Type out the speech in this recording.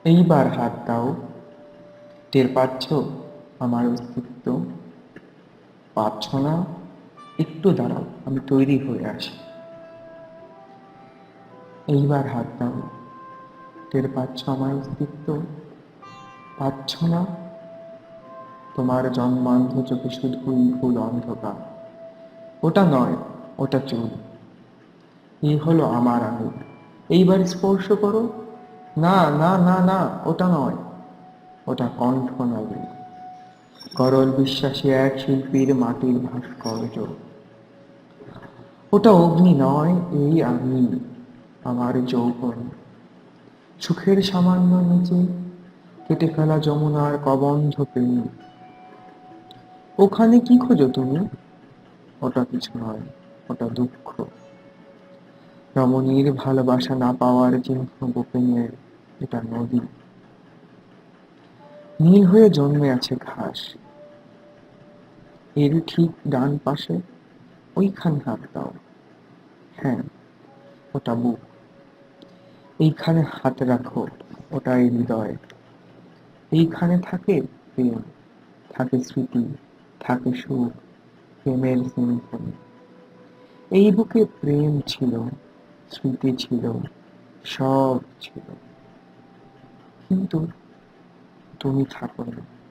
এইবার হাত দাও। টের পাচ্ছ আমার অস্তিত্ব? পাচ্ছ না? একটু দাঁড়াও, আমি তৈরি হয়ে আসি। এইবার হাত দাও। টের পাচ্ছ আমার অস্তিত্ব? পাচ্ছ না? তোমার জন্মান্ধ চোখে শুধুই ভুল অন্ধকার। ওটা নয়, ওটা চুল। এই হলো আমার আঙুল। এইবার স্পর্শ করো। না না না না, ওটা নয়, ওটা কণ্ঠ নয়, গরল বিশ্বাসী এক শিল্পীর মাটির ভাস্কর্য। ওটা অগ্নি নয়, এই আমি, আমার যৌবন। সুখের সামান্য নিচে কেটে ফেলা যমুনার কবন্ধ প্রেম। ওখানে কি খোঁজো তুমি? ওটা কিছু নয়, ওটা দুঃখ। রমণীর ভালোবাসা না পাওয়ার চিহ্ন গোপনের। এটা নদী, নীল হয়ে জন্মে আছে ঘাস। এর ঠিক ডান পাশে ওইখানে হাত দাও। হ্যাঁ, ওটা বুক। এইখানে হাত রাখো, ওটাই হৃদয়। এইখানে থাকে প্রেম, থাকে স্মৃতি, থাকে সুখ, প্রেমের সিম্ফনি। এই বুকে প্রেম ছিল, স্মৃতি ছিল, সব ছিল। কিন্তু তুমি থাকো না।